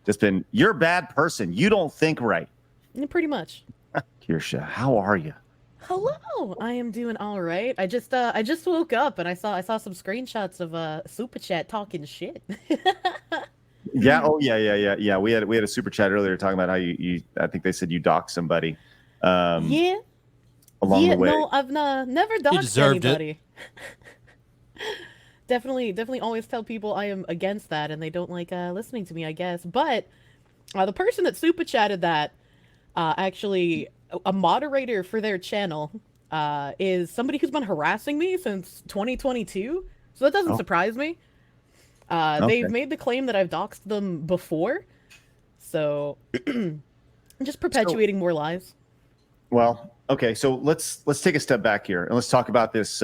just been, you're a bad person. You don't think right. Pretty much. Kirsche, how are you? Hello, I am doing all right. I just woke up and I saw some screenshots of Super Chat talking shit. Yeah. Oh, yeah. We had a super chat earlier talking about how you I think they said you doxed somebody um, Yeah, along yeah. the way. No, I've never He doxed deserved it. anybody. Definitely always tell people I am against that, and they don't like listening to me, I guess. But the person that super chatted that actually a moderator for their channel is somebody who's been harassing me since 2022. So that doesn't Oh, surprise me. They've okay. made the claim that I've doxed them before, so just So, perpetuating more lies. well, okay. So let's take a step back here and let's talk about this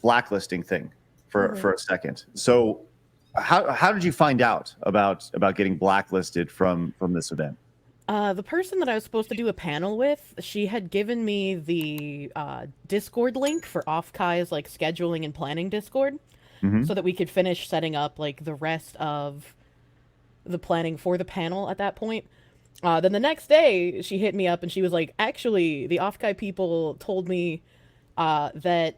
blacklisting thing for a second. So, how did you find out about getting blacklisted from this event? The person that I was supposed to do a panel with, she had given me the Discord link for Offkai's like scheduling and planning Discord, Hmm. so that we could finish setting up like the rest of the planning for the panel at that point. Then the next day, she hit me up and she was like, "Actually, the Offkai people told me that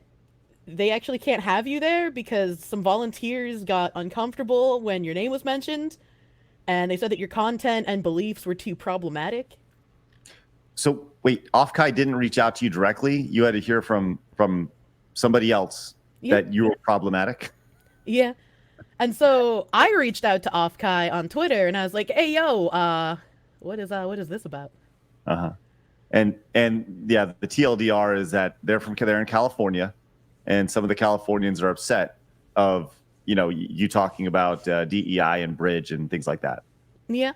they actually can't have you there because some volunteers got uncomfortable when your name was mentioned, and they said that your content and beliefs were too problematic." So wait, Offkai didn't reach out to you directly. You had to hear from somebody else Yeah, that you were problematic. yeah. And so I reached out to Offkai on Twitter and I was like, "Hey, yo, what is this about?" Uh-huh. And yeah, the TLDR is that they're in California, and some of the Californians are upset of you talking about DEI and bridge and things like that. Yeah.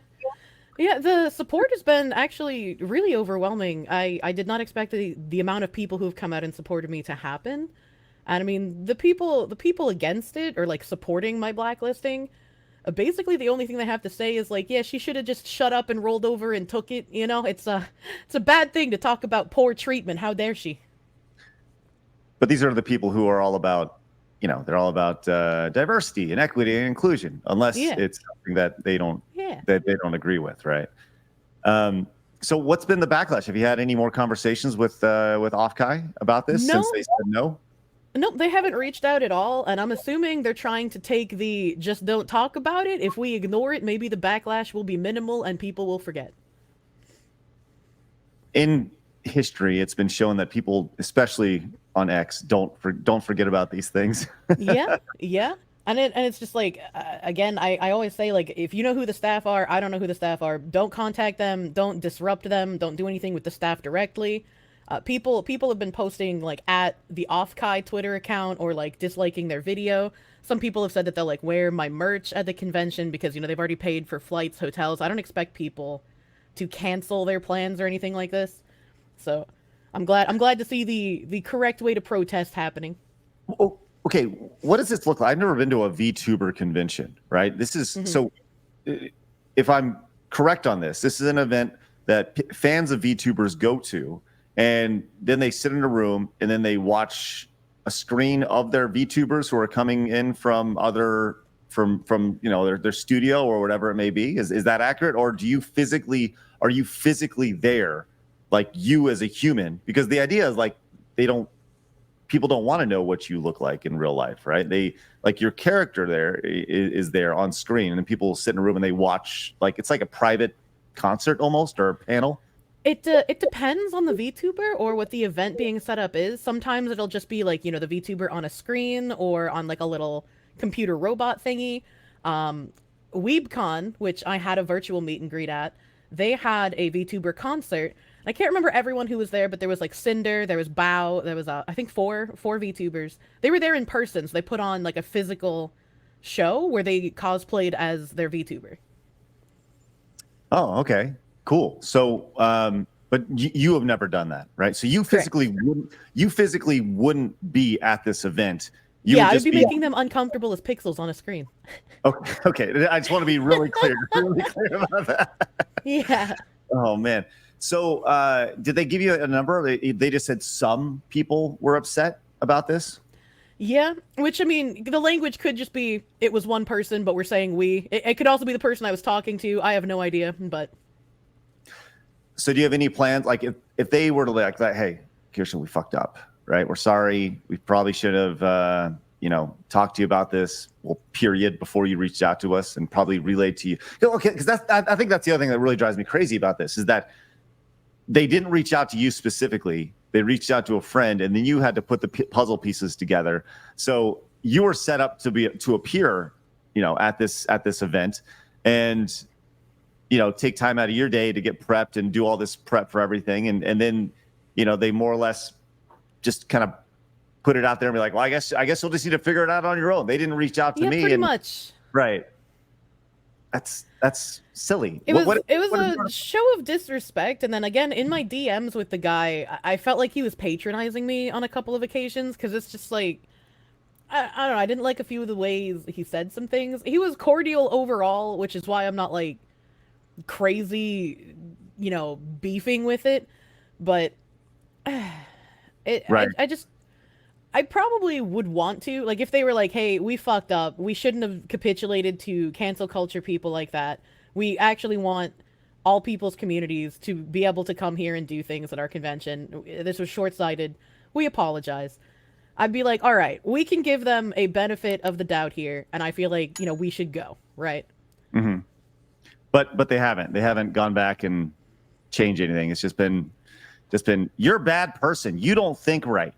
Yeah, the support has been actually really overwhelming. I did not expect the amount of people who have come out and supported me to happen. And I mean, the people against it or like supporting my blacklisting, basically the only thing they have to say is like, yeah, she should have just shut up and rolled over and took it. It's a bad thing to talk about poor treatment. How dare she? But these are the people who are all about, they're all about diversity and equity and inclusion, unless Yeah, it's something yeah. that they don't agree with, right? So what's been the backlash? Have you had any more conversations with Offkai about this since No, they said no? no, they haven't reached out at all, and I'm assuming they're trying to take the just don't talk about it. If we ignore it, maybe the backlash will be minimal and people will forget. In history, it's been shown that people, especially on X, don't forget about these things. Yeah, yeah. And it's just like again, I always say like if you know who the staff are, I don't know who the staff are. Don't contact them. Don't disrupt them. Don't do anything with the staff directly. People have been posting like at the Offkai Twitter account or like disliking their video. Some people have said that they'll like wear my merch at the convention because they've already paid for flights, hotels. I don't expect people to cancel their plans or anything like this. So I'm glad to see the correct way to protest happening. Oh, okay, what does this look like? I've never been to a VTuber convention, right? This is Hmm. so. If I'm correct on this, this is an event that fans of VTubers go to, and then they sit in a room and then they watch a screen of their VTubers who are coming in from their studio or whatever it may be. Is that accurate, or are you physically there, like you as a human? Because the idea is like they don't people don't want to know what you look like in real life, right? They like your character there is there on screen, and then people sit in a room and they watch like it's like a private concert almost or a panel. It depends on the VTuber or what the event being set up is. Sometimes it'll just be like, the VTuber on a screen or on like a little computer robot thingy. Um, WeebCon, which I had a virtual meet and greet at, they had a VTuber concert. I can't remember everyone who was there, but there was like Cinder, there was Bao, there was I think four VTubers. They were there in person, so they put on like a physical show where they cosplayed as their VTuber. Oh, okay, cool. So, but you have never done that, right? So Correct. you physically wouldn't be at this event. You Yeah, would I would just be be making them uncomfortable as pixels on a screen. okay. Okay, I just want to be really clear, really clear about that. Yeah. Oh man. So, did they give you a number? They just said some people were upset about this. Yeah, which I mean, the language could just be it was one person, but we're saying we. It could also be the person I was talking to. I have no idea, but So do you have any plans? Like if they were to like that, hey, Kirsche, we fucked up, right? We're sorry. We probably should have, talked to you about this. Well, period, before you reached out to us and probably relayed to you. Okay, because I think that's the other thing that really drives me crazy about this is that they didn't reach out to you specifically. They reached out to a friend, and then you had to put the puzzle pieces together. So you were set up to appear, at this event, and take time out of your day to get prepped and do all this prep for everything, and then they more or less just kind of put it out there and be like, well, I guess you'll just need to figure it out on your own. They didn't reach out to me. Pretty much. Right. That's silly. It was a show of disrespect, and then again in my DMs with the guy, I felt like he was patronizing me on a couple of occasions because it's just like I don't know. I didn't like a few of the ways he said some things. He was cordial overall, which is why I'm not like crazy, beefing with it. But right. I probably would want to, like, if they were like, hey, we fucked up. We shouldn't have capitulated to cancel culture people like that. We actually want all people's communities to be able to come here and do things at our convention. This was short-sighted. We apologize. I'd be like, all right, we can give them a benefit of the doubt here, and I feel like, we should go, right? Mm-hmm. But they haven't. They haven't gone back and changed anything. It's just been, you're a bad person. You don't think right.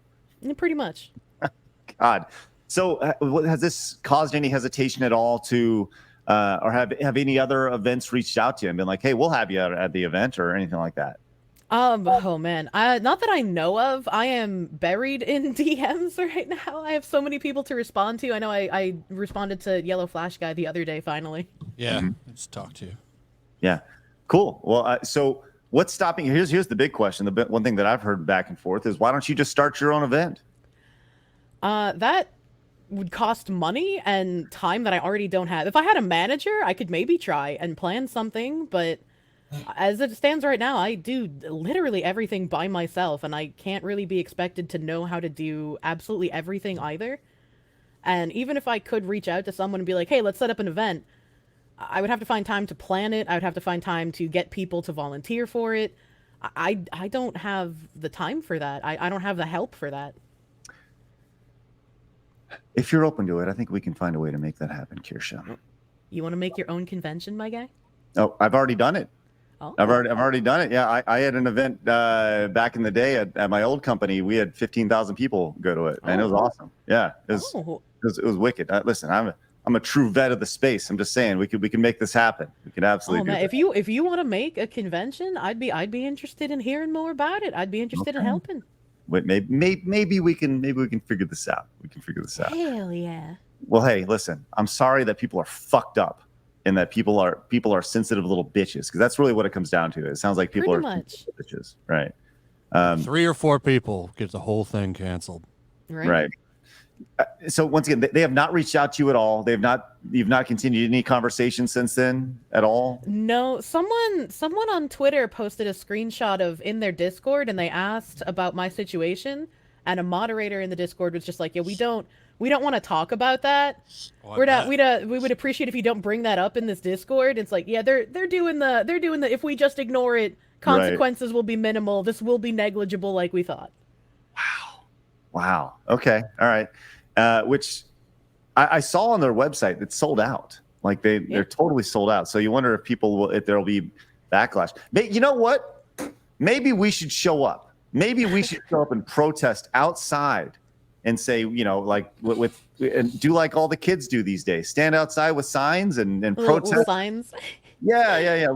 Pretty much. God. So has this caused any hesitation at all to, or have any other events reached out to you and been like, hey, we'll have you at the event or anything like that? Oh man, not that I know of. I am buried in DMs right now. I have so many people to respond to. I know I responded to Yellow Flash Guy the other day, finally. Yeah, I just talked to you. Yeah, cool. Well, so what's stopping you? Here's the big question. The one thing that I've heard back and forth is, why don't you just start your own event? That would cost money and time that I already don't have. If I had a manager, I could maybe try and plan something, but as it stands right now, I do literally everything by myself, and I can't really be expected to know how to do absolutely everything either. And even if I could reach out to someone and be like, hey, let's set up an event, I would have to find time to plan it. I would have to find time to get people to volunteer for it. I don't have the time for that. I don't have the help for that. If you're open to it, I think we can find a way to make that happen, Kirsche. You want to make your own convention, my guy? Oh, I've already done it. Oh. I've already done it. Yeah, I had an event back in the day at my old company. We had 15,000 people go to it, and it was awesome. Yeah, it was wicked. Listen, I'm a true vet of the space. I'm just saying we can make this happen. We can absolutely. Oh man, if you want to make a convention, I'd be interested in hearing more about it. I'd be interested in helping. Wait, maybe we can figure this out. We can figure this out. Hell yeah. Well, hey, listen, I'm sorry that people are fucked up and that people are sensitive little bitches, because that's really what it comes down to. It sounds like people Pretty are much. bitches, right? 3 or 4 people get the whole thing canceled. Right. So once again, they have not reached out to you at all. You've not continued any conversation since then at all? No, someone on Twitter posted a screenshot of in their Discord, and they asked about my situation, and a moderator in the Discord was just like, yeah, we don't want to talk about that. We would appreciate if you don't bring that up in this Discord. It's like, yeah, they're doing the if we just ignore it, consequences will be minimal. This will be negligible like we thought. Wow. Okay. All right. Which I saw on their website, it's sold out. Like they're totally sold out. So you wonder if there'll be backlash. You know what? Maybe we should show up. Maybe we should show up and protest outside and say, like and do like all the kids do these days. Stand outside with signs and protest. Little signs. Yeah.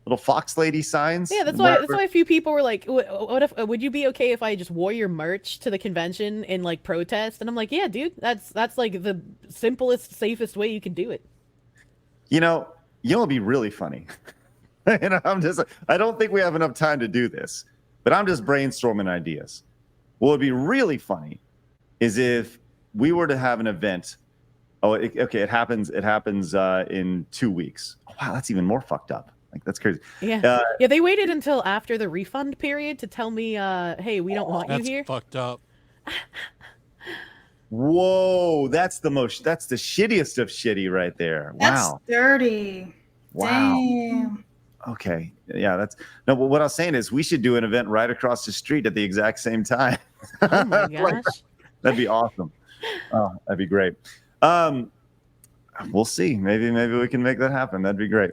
Little fox lady signs. Yeah, that's why a few people were like, "What if? Would you be okay if I just wore your merch to the convention in like protest?" And I'm like, "Yeah, dude, that's like the simplest, safest way you can do it." It'd be really funny. And I don't think we have enough time to do this, but I'm just brainstorming ideas. What would be really funny is if we were to have an event. It happens in 2 weeks. Oh, wow, that's even more fucked up. Like, that's crazy. Yeah. They waited until after the refund period to tell me, hey, we don't want you here. That's fucked up. Whoa, that's the shittiest of shitty right there. That's Wow. dirty. Wow. Damn. Okay. Yeah, that's no, but what I was saying is we should do an event right across the street at the exact same time. Oh my Like, gosh. that'd be awesome. Oh, that'd be great. We'll see. Maybe we can make that happen. That'd be great.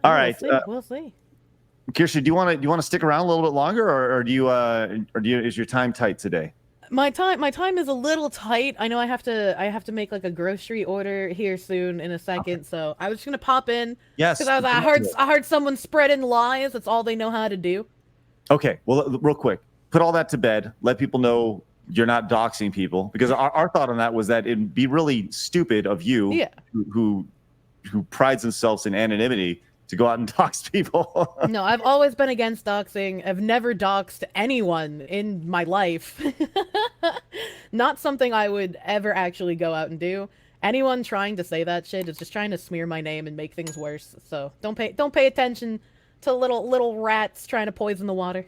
All right. We'll see. Kirsche, do you want to stick around a little bit longer, or do you is your time tight today? My time is a little tight. I know I have to make like a grocery order here soon in a second, Okay. so I was just gonna pop in. Yes. Because I heard someone spreading lies. That's all they know how to do. Okay. Well, real quick, put all that to bed. Let people know you're not doxing people, because our thought on that was that it'd be really stupid of you, Yeah. who prides themselves in anonymity, to go out and dox people. No, I've always been against doxing. I've never doxed anyone in my life. Not something I would ever actually go out and do. Anyone trying to say that shit is just trying to smear my name and make things worse. So don't pay attention to little rats trying to poison the water.